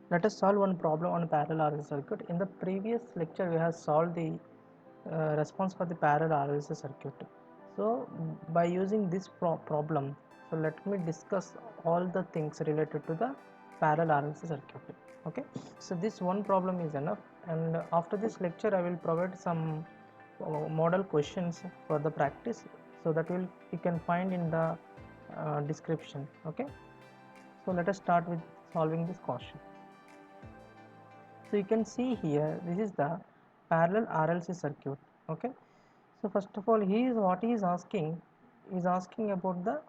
Let us solve one problem on a parallel RLC circuit. In the previous lecture, we have solved the response for the parallel RLC circuit. So, by using this problem, so let me discuss all the things related to the parallel RLC circuit. Okay, so this one problem is enough, and after this lecture, I will provide some model questions for the practice, so that you can find in the description. Okay, so let us start with solving this question. So you can see here, this is the parallel RLC circuit. Okay, so first of all, what he is asking is asking about the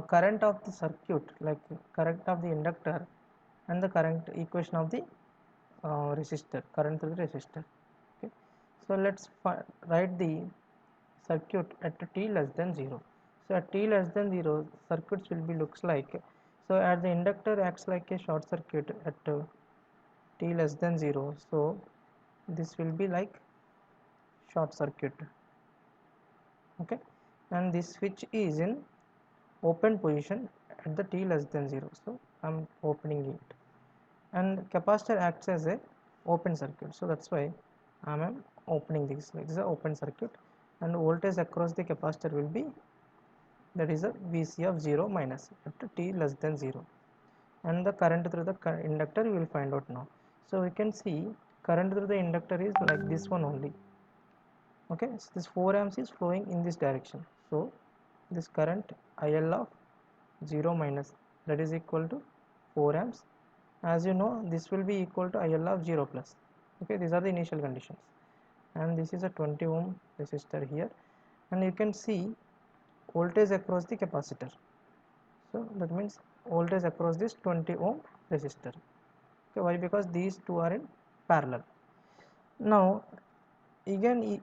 current of the circuit, like current of the inductor and the current equation of the resistor, current through the resistor. Okay, so let's write the circuit at t less than 0. So at t less than 0, circuits will be looks like, so as the inductor acts like a short circuit at t less than 0, so this will be like short circuit. Okay, and this switch is in open position at the t less than 0, so I'm opening it, and capacitor acts as a open circuit, so that's why I'm opening this, like this is an open circuit, and voltage across the capacitor will be, that is a Vc of 0 minus at t less than 0, and the current through the inductor you will find out now. So we can see current through the inductor is like this one only. Okay, so this 4 amps is flowing in this direction, so this current IL of 0 minus, that is equal to 4 amps. As you know, this will be equal to IL of 0 plus. Okay, these are the initial conditions, and this is a 20 ohm resistor here, and you can see voltage across the capacitor, so that means voltage across this 20 ohm resistor. Okay, why? Because these two are in parallel. Now again you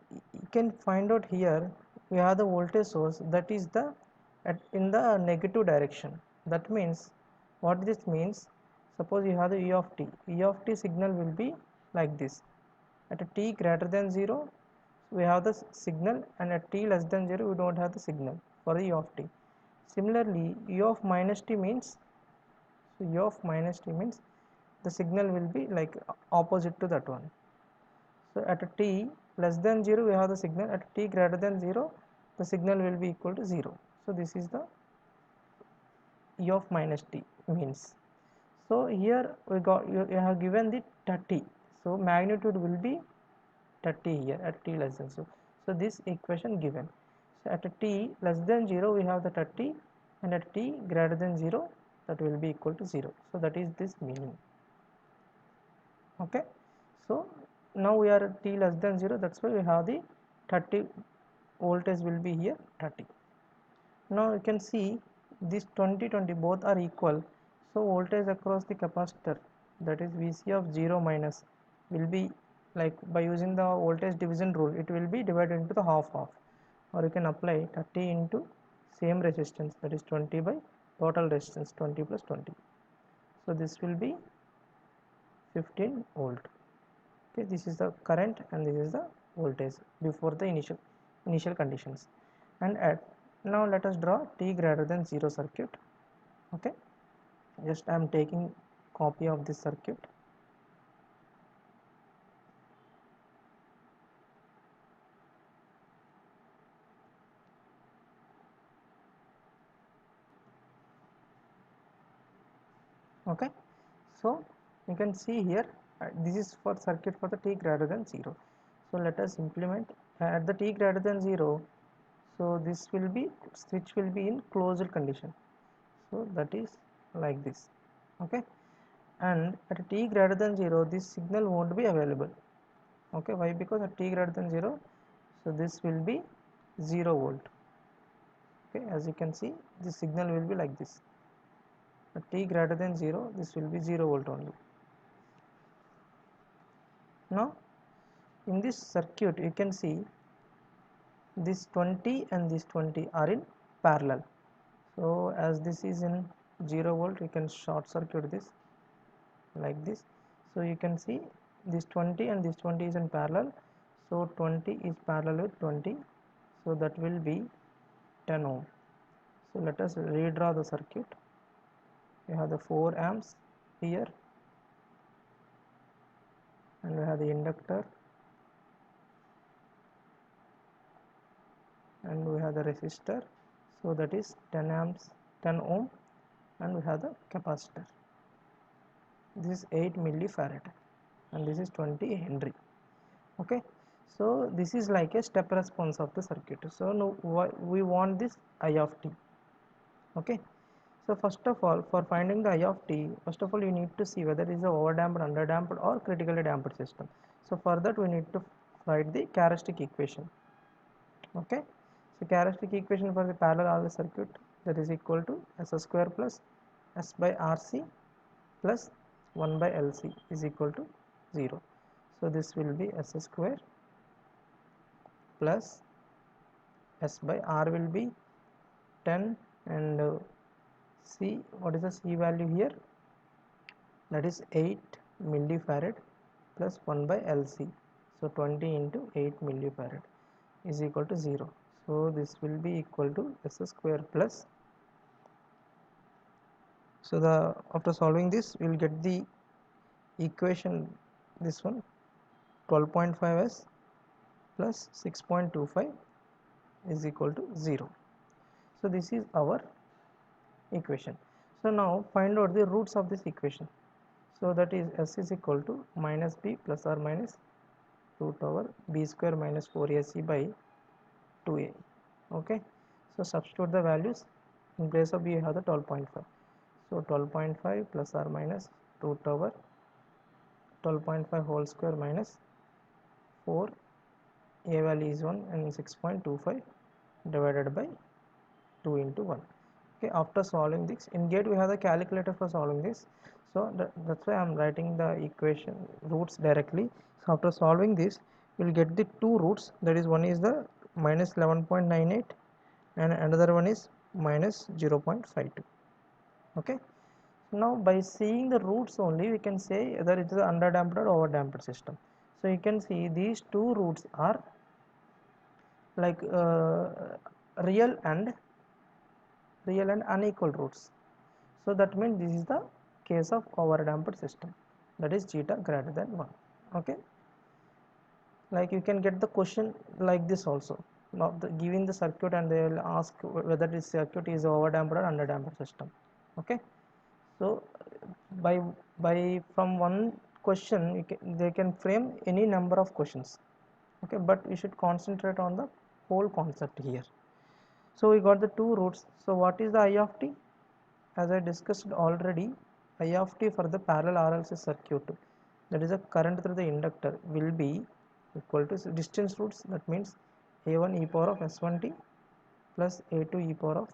can find out here, we have the voltage source that is the in the negative direction. That means, what this means, suppose you have the e of t signal will be like this. At a t greater than 0, we have the signal, and at t less than 0 we don't have the signal for the e of t. Similarly, e of minus t means, so e of minus t means the signal will be like opposite to that one. So at a t less than 0 we have the signal, at t greater than 0 the signal will be equal to 0. So this is the e of minus t means. So here we got, you have given the 30, so magnitude will be 30 here at t less than 0. So this equation given. So at a t less than 0 we have the 30, and at t greater than 0 that will be equal to 0. So that is this meaning. Okay, so now we are at t less than 0, that's why we have the 30 voltage will be here 30. Now you can see this 20 both are equal, so voltage across the capacitor, that is Vc of 0 minus, will be like, by using the voltage division rule, it will be divided into the half, or you can apply 30 into same resistance, that is 20 by total resistance 20 plus 20, so this will be 15 volt. Okay, this is the current and this is the voltage before the initial conditions. And at now let us draw t greater than 0 circuit. Okay, just I am taking copy of this circuit. Okay, so you can see here, this is for circuit for the t greater than 0. So let us implement at the t greater than 0, so this will be, switch will be in closed condition, so that is like this. Okay, and at t greater than 0 this signal won't be available. Okay, why? Because at t greater than 0, so this will be 0 volt. Okay, as you can see, this signal will be like this. At t greater than 0, this will be 0 volt only. Now in this circuit you can see this 20 and this 20 are in parallel, so as this is in 0 volt, you can short circuit this like this. So you can see this 20 and this 20 is in parallel, so 20 is parallel with 20, so that will be 10 ohm. So let us redraw the circuit. We have the 4 amps here, and we have the inductor, and we have the resistor, so that is 10 amps, 10 ohm, and we have the capacitor. This is 8 millifarad and this is 20 Henry. Okay, so this is like a step response of the circuit. So now we want this I of t. Okay, so first of all, for finding the I of t, first of all you need to see whether it is a overdamped, underdamped or critically damped system. So for that we need to write the characteristic equation. Okay, so characteristic equation for the parallel RLC circuit, that is equal to S square plus S by RC plus 1 by LC is equal to 0. So this will be S square plus S by R will be 10, and C, what is the C value here? That is 8 millifarad plus 1 by LC. So 20 into 8 millifarad is equal to 0. So this will be equal to S square plus, so after solving this we will get the equation, this one 12.5s plus 6.25 is equal to 0. So this is our equation. So now find out the roots of this equation. So that is S is equal to minus b plus or minus root over b square minus 4ac by 2a. Okay, so substitute the values. In place of b you have the 12.5. So 12.5 plus or minus root over 12.5 whole square minus 4, a value is 1, and 6.25 divided by 2 into 1. Okay, after solving this, in GATE we have the calculator for solving this, so that's why I am writing the equation roots directly. So after solving this we will get the two roots, that is, one is the minus 11.98 and another one is minus 0.52. okay, now by seeing the roots only we can say whether it is an underdamped or overdamped system. So you can see these two roots are like real and unequal roots. So that means this is the case of overdamped system, that is zeta greater than 1. Okay, like you can get the question like this also. Now giving the circuit and they will ask whether this circuit is overdamped or underdamped system. Okay, so by from one question they can frame any number of questions. Okay, but we should concentrate on the whole concept here. So we got the two roots. So what is the I of t? As I discussed already, I of t for the parallel RLC circuit, that is a current through the inductor, will be equal to distance roots, that means a1 e power of s1t plus a2 e power of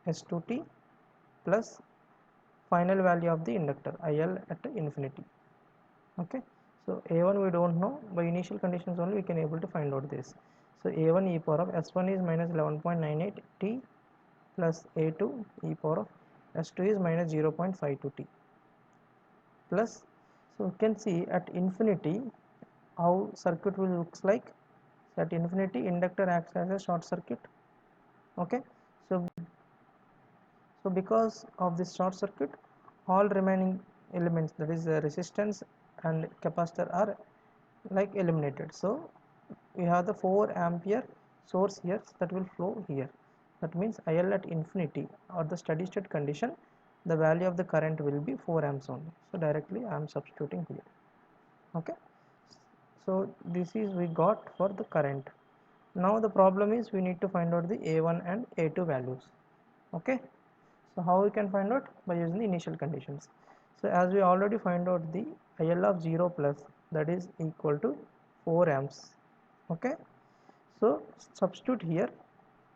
s2t plus final value of the inductor IL at infinity. Okay, so a1 we don't know, by initial conditions only we can able to find out this. So a1 e power of s1 is minus 11.98 t plus a2 e power of s2 is minus 0.52 t plus, so you can see at infinity how circuit will looks like. So at infinity inductor acts as a short circuit. Okay, so because of this short circuit all remaining elements, that is resistance and capacitor, are like eliminated. So we have the 4 ampere source here that will flow here. That means IL at infinity or the steady state condition, the value of the current will be 4 amps only. So directly I am substituting here. Okay, so this is we got for the current. Now the problem is we need to find out the A1 and A2 values. Okay, so how we can find out? By using the initial conditions. So as we already find out the IL of 0 plus, that is equal to 4 amps. Okay, so substitute here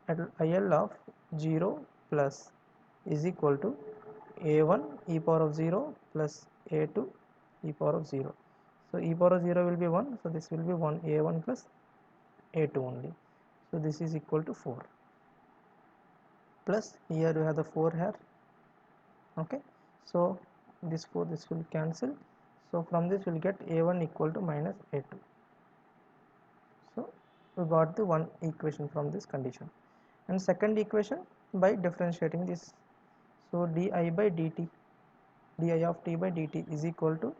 at IL of 0 plus is equal to A1 e power of 0 plus A2 e power of 0. So e power of 0 will be 1, so this will be 1 A1 plus A2 only. So this is equal to 4 plus here we have the 4 here. Okay, so this 4, this will cancel. So from this we will get A1 equal to minus A2. So we got the one equation from this condition, and second equation by differentiating this. So di by dt, di of t by dt is equal to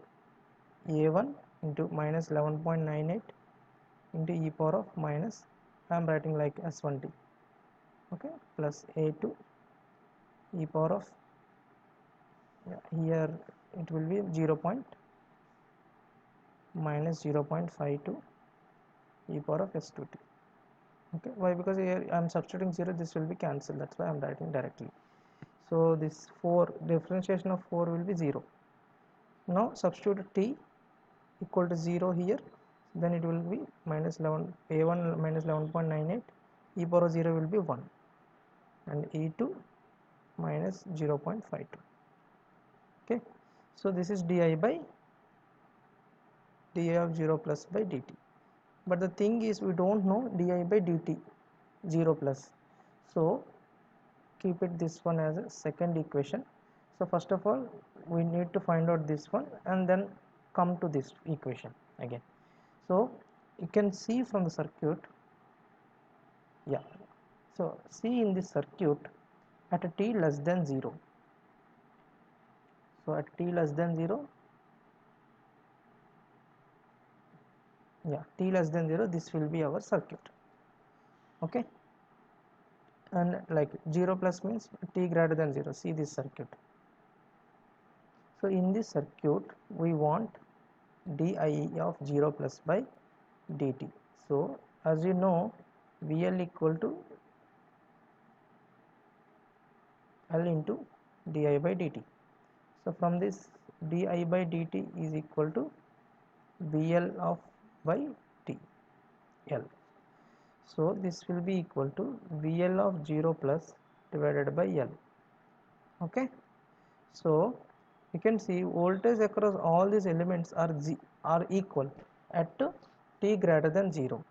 A1 into minus 11.98 into e power of minus, I am writing like s1t, okay, plus a2 e power of, here it will be 0. minus 0.52 e power of s2t. Okay, why? Because here I am substituting 0, this will be cancelled, that's why I am writing directly. So this 4, differentiation of 4 will be 0. Now substitute t equal to 0 here, then it will be minus 11, a1 minus 11.98, e power of 0 will be 1, and e2 minus 0.52. Okay, so this is di of 0 plus by dt. But the thing is, we don't know di by dt 0 plus, so keep it this one as a second equation. So first of all we need to find out this one and then come to this equation again. So you can see from the circuit, so see in this circuit at a t less than 0, so at t less than 0, t less than 0, this will be our circuit. Okay, and like 0 plus means t greater than 0. See this circuit. So in this circuit we want di of 0 plus by dt. So as you know, VL equal to L into di by dt. So from this di by dt is equal to VL of by t L. So this will be equal to VL of 0 plus divided by L. Okay, so you can see voltage across all these elements are equal at t greater than 0.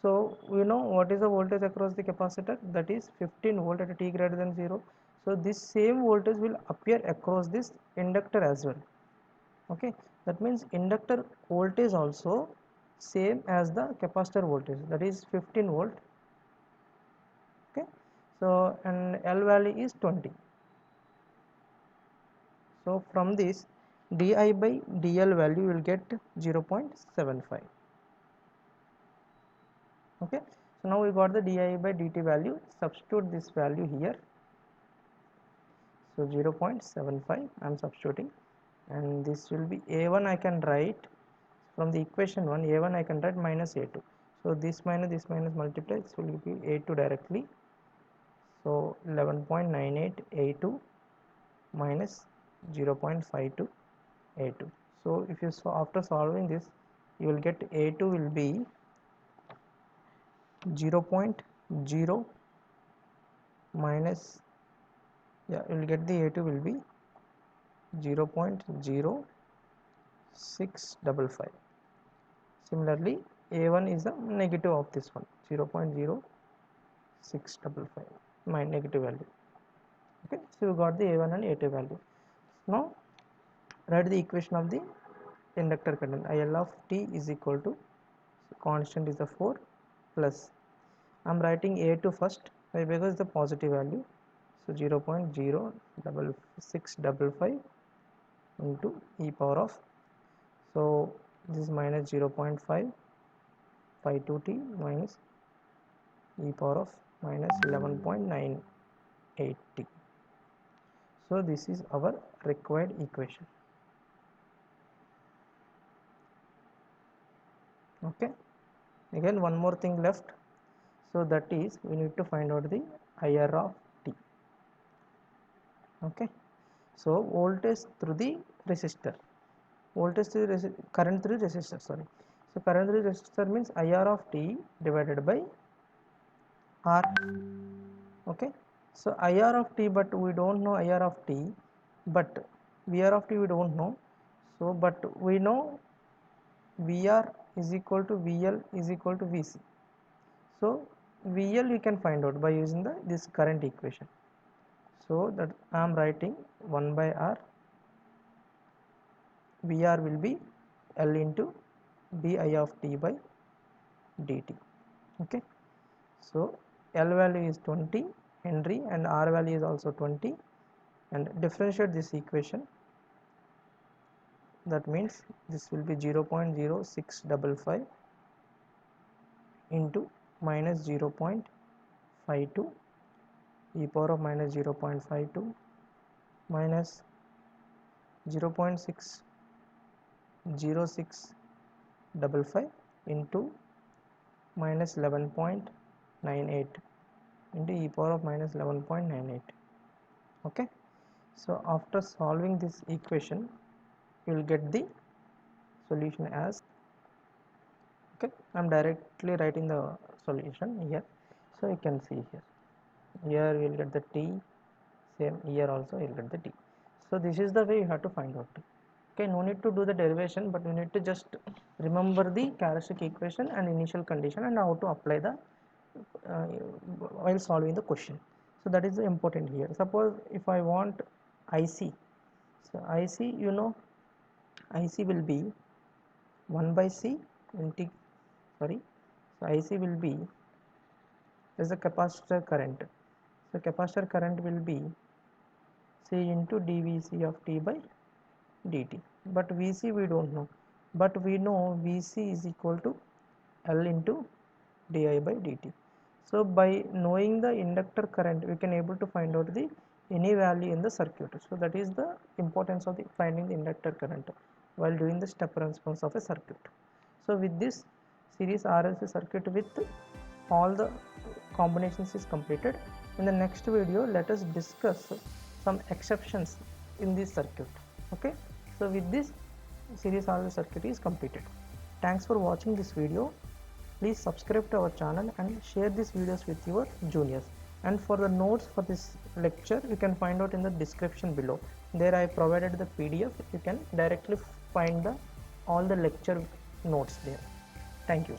So we know what is the voltage across the capacitor, that is 15 volt at t greater than 0. So this same voltage will appear across this inductor as well. Okay, that means inductor voltage also same as the capacitor voltage, that is 15 volt. Okay, so and L value is 20. So from this di by dl value will get 0.75. Okay, so now we got the di by dt value, substitute this value here. So 0.75 I am substituting, and this will be a1, I can write from the equation 1, a1 I can write minus a2. So this minus multiply, this will be a2 directly. So 11.98 a2 minus 0.52 a2. So if you after solving this, you will get a2 will be 0.0 minus, you will get the a2 will be 0.0655. Similarly a1 is the negative of this one, 0.0655, my negative value. Okay, so you got the a1 and a2 value. Now write the equation of the inductor current. IL of t is equal to, constant is the 4, plus I am writing a2 first because the positive value, so 0.0655 into e power of, so this is minus 0.552t minus e power of minus 11.98t. So this is our required equation. Okay, again one more thing left, so that is we need to find out the IR of t. Okay, so voltage through the resistor, current through resistor, sorry. So current through resistor means IR of t divided by R. Okay, so IR of t, but we don't know IR of t, but VR of t we don't know. So but we know VR is equal to VL is equal to VC. So VL we can find out by using this current equation. So that I am writing 1 by R, VR will be L into di of t by dt. Okay, so L value is 20 Henry and R value is also 20, and differentiate this equation, that means this will be 0.0655 into minus 0.52 e power of minus 0.52 minus 0.60655 into minus 11.98 into e power of minus 11.98. okay, so after solving this equation you will get the solution as, okay, I'm directly writing the solution here, so you can see here you will get the t, same here also you will get the t. So this is the way you have to find out. Okay, no need to do the derivation, but you need to just remember the characteristic equation and initial condition and how to apply the while solving the question. So that is important here. Suppose if I want IC, so IC, you know, IC will be 1 by C into, sorry, so IC will be as a capacitor current. So capacitor current will be C into dVc of t by dt, but Vc we don't know, but we know Vc is equal to L into di by dt. So by knowing the inductor current we can able to find out the any value in the circuit. So that is the importance of the finding the inductor current while doing the step response of a circuit. So with this series RLC circuit with all the combinations is completed. In the next video let us discuss some exceptions in this circuit. Okay, so with this series RLC circuit is completed. Thanks for watching this video. Please subscribe to our channel and share these videos with your juniors. And for the notes for this lecture you can find out in the description below. There I provided the PDF. You can directly find the all the lecture notes there. Thank you.